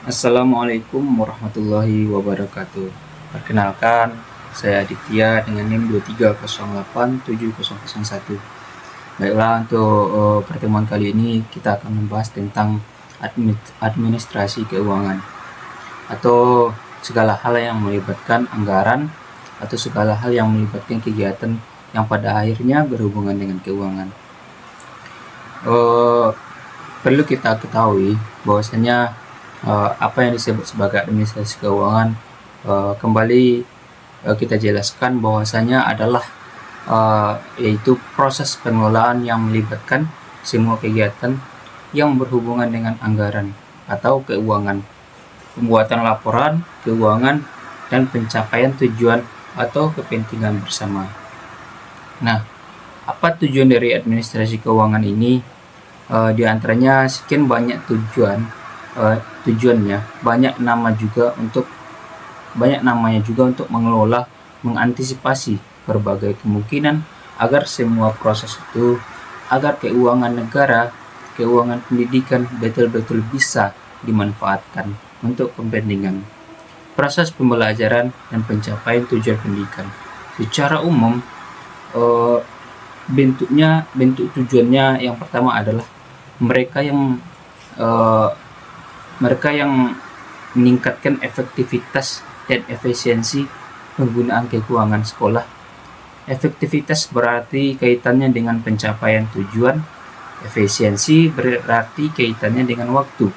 Assalamualaikum warahmatullahi wabarakatuh. Perkenalkan, saya Aditya dengan NIM 23087001. Baiklah, untuk pertemuan kali ini kita akan membahas tentang administrasi keuangan atau segala hal yang melibatkan anggaran atau segala hal yang melibatkan kegiatan yang pada akhirnya berhubungan dengan keuangan. Perlu kita ketahui bahwasanya apa yang disebut sebagai administrasi keuangan kembali kita jelaskan bahwasanya adalah yaitu proses pengelolaan yang melibatkan semua kegiatan yang berhubungan dengan anggaran atau keuangan, pembuatan laporan keuangan, dan pencapaian tujuan atau kepentingan bersama. Nah, apa tujuan dari administrasi keuangan ini? Di antaranya sekian banyak tujuannya, banyak namanya juga untuk mengelola, mengantisipasi berbagai kemungkinan agar semua proses itu, agar keuangan negara, keuangan pendidikan betul-betul bisa dimanfaatkan untuk kepentingan proses pembelajaran dan pencapaian tujuan pendidikan. Secara umum, bentuk tujuannya yang pertama adalah mereka yang meningkatkan efektivitas dan efisiensi penggunaan keuangan sekolah. Efektivitas berarti kaitannya dengan pencapaian tujuan, efisiensi berarti kaitannya dengan waktu.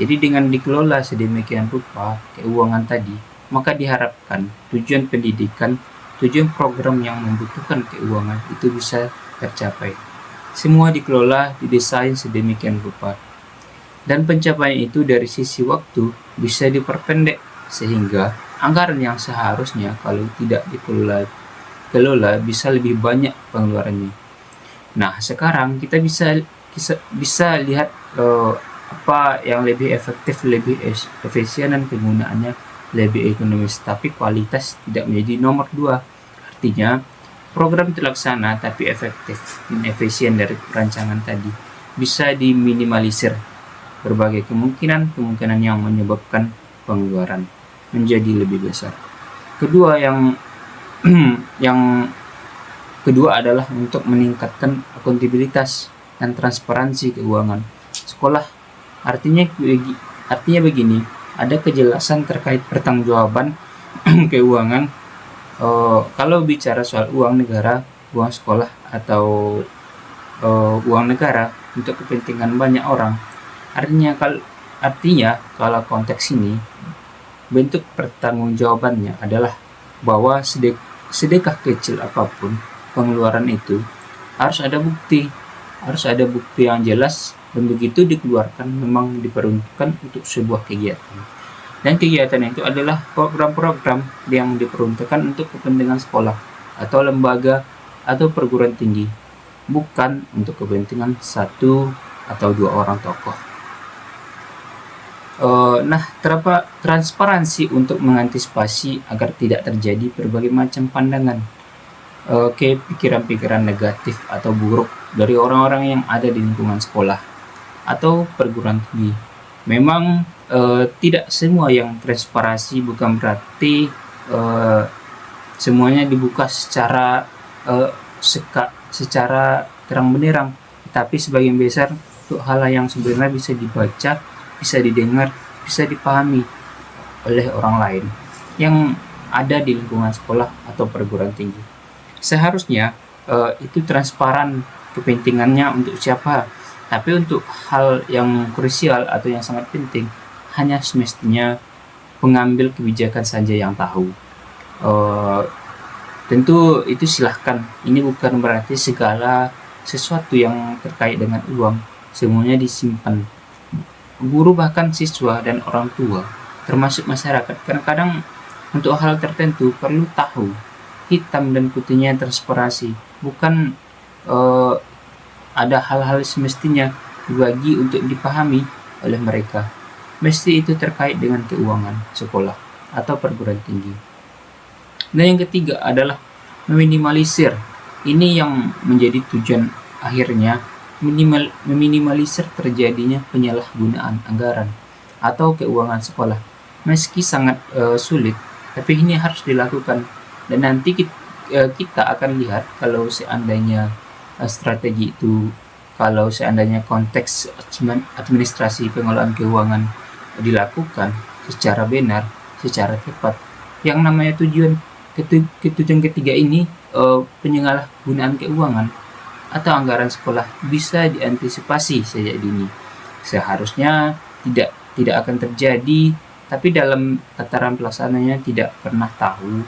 Jadi dengan dikelola sedemikian rupa keuangan tadi, maka diharapkan tujuan pendidikan, tujuan program yang membutuhkan keuangan itu bisa tercapai. Semua dikelola, didesain sedemikian rupa. Dan pencapaian itu dari sisi waktu bisa diperpendek sehingga anggaran yang seharusnya kalau tidak dikelola bisa lebih banyak pengeluarannya. Nah, sekarang kita bisa lihat apa yang lebih efektif, lebih efisien, dan penggunaannya lebih ekonomis, tapi kualitas tidak menjadi nomor dua. Artinya, program terlaksana tapi efektif dan efisien dari perancangan tadi bisa diminimalisir berbagai kemungkinan yang menyebabkan pengeluaran menjadi lebih besar. Kedua yang kedua adalah untuk meningkatkan akuntabilitas dan transparansi keuangan sekolah. Artinya begini, ada kejelasan terkait pertanggungjawaban keuangan. Kalau bicara soal uang negara, uang sekolah, atau uang negara untuk kepentingan banyak orang, artinya kalau konteks ini bentuk pertanggungjawabannya adalah bahwa sedekah kecil apapun pengeluaran itu harus ada bukti yang jelas, dan begitu dikeluarkan memang diperuntukkan untuk sebuah kegiatan. Dan kegiatan itu adalah program-program yang diperuntukkan untuk kepentingan sekolah atau lembaga atau perguruan tinggi, bukan untuk kepentingan satu atau dua orang tokoh. Nah, transparansi untuk mengantisipasi agar tidak terjadi berbagai macam pandangan, pikiran-pikiran negatif atau buruk dari orang-orang yang ada di lingkungan sekolah atau perguruan tinggi. Memang tidak semua yang transparansi bukan berarti semuanya dibuka secara terang benderang, tapi sebagian besar untuk hal yang sebenarnya bisa dibaca, bisa didengar, bisa dipahami oleh orang lain yang ada di lingkungan sekolah atau perguruan tinggi. Seharusnya itu transparan kepentingannya untuk siapa, tapi untuk hal yang krusial atau yang sangat penting hanya semestinya pengambil kebijakan saja yang tahu. Tentu itu silahkan, ini bukan berarti segala sesuatu yang terkait dengan uang semuanya disimpan. Guru, bahkan siswa dan orang tua, termasuk masyarakat, kadang-kadang untuk hal tertentu perlu tahu hitam dan putihnya transparansi, bukan ada hal-hal semestinya dibagi untuk dipahami oleh mereka. Mesti itu terkait dengan keuangan sekolah atau perguruan tinggi. Dan yang ketiga adalah meminimalisir. Ini yang menjadi tujuan akhirnya, meminimalisir terjadinya penyalahgunaan anggaran atau keuangan sekolah. Meski sangat sulit, tapi ini harus dilakukan. Dan nanti kita akan lihat kalau seandainya strategi itu, kalau seandainya konteks administrasi pengelolaan keuangan dilakukan secara benar, secara tepat, yang namanya tujuan ketiga ini, penyalahgunaan keuangan atau anggaran sekolah bisa diantisipasi sejak dini. Seharusnya tidak akan terjadi, tapi dalam tataran pelaksananya tidak pernah tahu.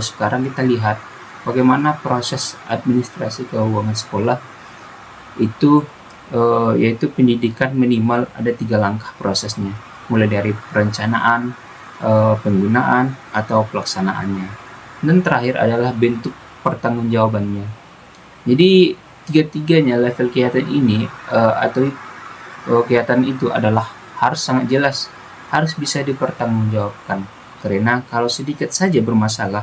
Sekarang kita lihat bagaimana proses administrasi keuangan sekolah itu, yaitu pendidikan minimal ada 3 langkah prosesnya, mulai dari perencanaan, penggunaan, atau pelaksanaannya, dan terakhir adalah bentuk pertanggungjawabannya. Jadi tiga-tiganya level kegiatan ini atau kegiatan itu adalah harus sangat jelas, harus bisa dipertanggungjawabkan, karena kalau sedikit saja bermasalah,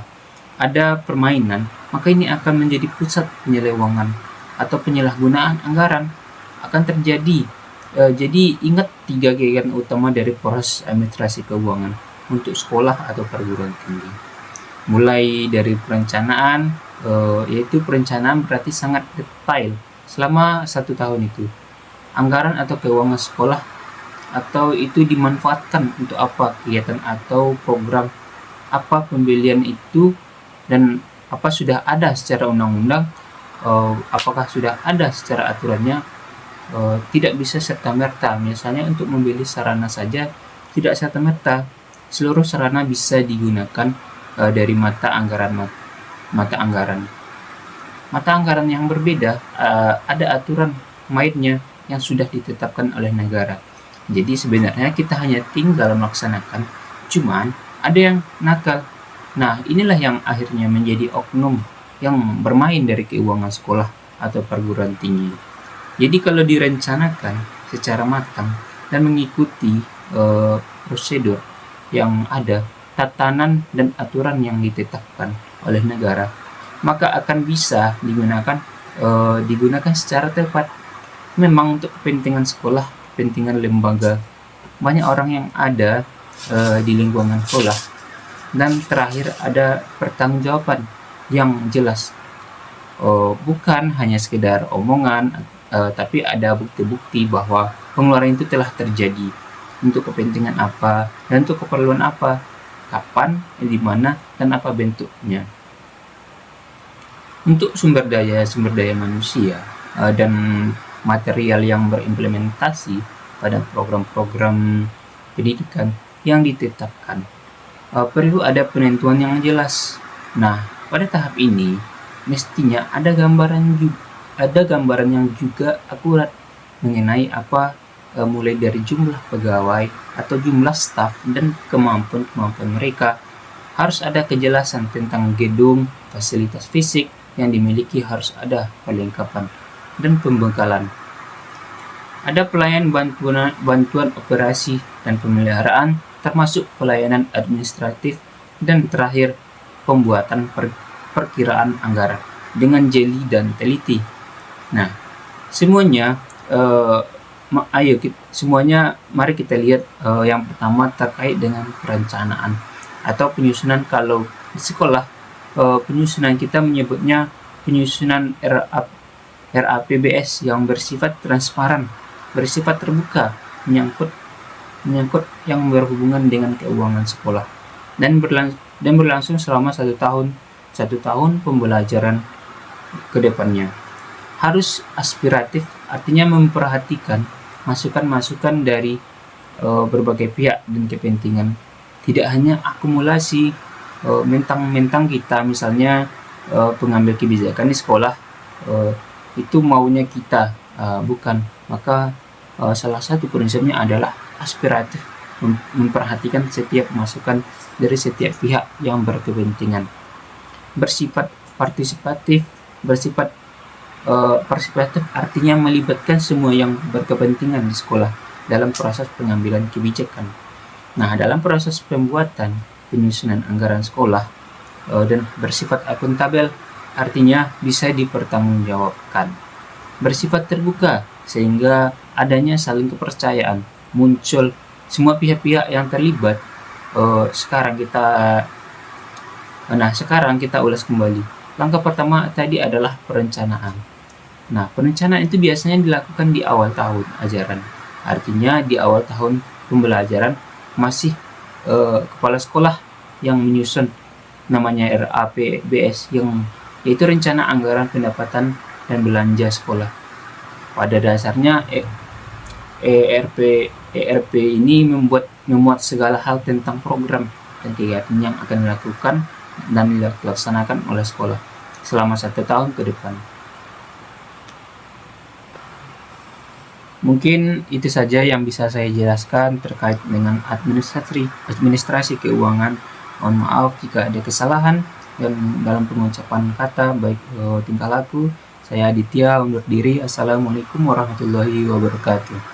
ada permainan, maka ini akan menjadi pusat penyelewengan atau penyalahgunaan anggaran akan terjadi. Jadi ingat 3 kegiatan utama dari proses administrasi keuangan untuk sekolah atau perguruan tinggi. Mulai dari perencanaan, yaitu perencanaan berarti sangat detail selama 1 tahun itu. Anggaran atau keuangan sekolah atau itu dimanfaatkan untuk apa, kegiatan atau program apa pembelian itu, dan apa sudah ada secara undang-undang, apakah sudah ada secara aturannya. Tidak bisa serta-merta, misalnya untuk membeli sarana saja tidak serta-merta seluruh sarana bisa digunakan dari mata anggaran yang berbeda. Ada aturan mainnya yang sudah ditetapkan oleh negara. Jadi sebenarnya kita hanya tinggal melaksanakan, cuman ada yang nakal. Nah, inilah yang akhirnya menjadi oknum yang bermain dari keuangan sekolah atau perguruan tinggi. Jadi kalau direncanakan secara matang dan mengikuti prosedur yang ada, tatanan dan aturan yang ditetapkan oleh negara, maka akan bisa digunakan secara tepat. Memang untuk kepentingan sekolah, kepentingan lembaga, banyak orang yang ada di lingkungan sekolah. Dan terakhir ada pertanggungjawaban yang jelas, bukan hanya sekedar omongan, tapi ada bukti-bukti bahwa pengeluaran itu telah terjadi untuk kepentingan apa dan untuk keperluan apa, kapan, di mana, dan apa bentuknya. Untuk sumber daya manusia dan material yang berimplementasi pada program-program pendidikan yang ditetapkan, perlu ada penentuan yang jelas. Nah, pada tahap ini mestinya ada gambaran yang juga akurat mengenai apa, mulai dari jumlah pegawai atau jumlah staf dan kemampuan mereka. Harus ada kejelasan tentang gedung, fasilitas fisik yang dimiliki, harus ada perlengkapan dan pembekalan. Ada pelayanan bantuan operasi dan pemeliharaan, termasuk pelayanan administratif, dan terakhir pembuatan perkiraan anggaran dengan jeli dan teliti. Nah, semuanya mari kita lihat. Yang pertama terkait dengan perencanaan atau penyusunan. Kalau di sekolah, penyusunan kita menyebutnya penyusunan RAPBS yang bersifat transparan, bersifat terbuka, menyangkut yang berhubungan dengan keuangan sekolah, dan berlangsung selama 1 tahun pembelajaran ke depannya. Harus aspiratif, artinya memperhatikan masukan-masukan dari berbagai pihak dan kepentingan. Tidak hanya akumulasi mentang-mentang kita, misalnya pengambil kebijakan di sekolah, itu maunya kita, bukan. Maka salah satu prinsipnya adalah aspiratif, memperhatikan setiap masukan dari setiap pihak yang berkepentingan. Bersifat partisipatif artinya melibatkan semua yang berkepentingan di sekolah dalam proses pengambilan kebijakan. Nah, dalam proses pembuatan penyusunan anggaran sekolah, dan bersifat akuntabel, artinya bisa dipertanggungjawabkan. Bersifat terbuka, sehingga adanya saling kepercayaan, muncul semua pihak-pihak yang terlibat. Sekarang kita ulas kembali. Langkah pertama tadi adalah perencanaan. Nah, perencanaan itu biasanya dilakukan di awal tahun ajaran. Artinya di awal tahun pembelajaran masih kepala sekolah yang menyusun, namanya RAPBS, yang yaitu rencana anggaran pendapatan dan belanja sekolah. Pada dasarnya ERP ini memuat segala hal tentang program dan kegiatan yang akan dilakukan dan dilaksanakan oleh sekolah selama 1 tahun ke depan. Mungkin itu saja yang bisa saya jelaskan terkait dengan administrasi keuangan. Mohon maaf jika ada kesalahan dan dalam pengucapan kata baik tingkah laku. Saya Aditya undur diri. Assalamualaikum warahmatullahi wabarakatuh.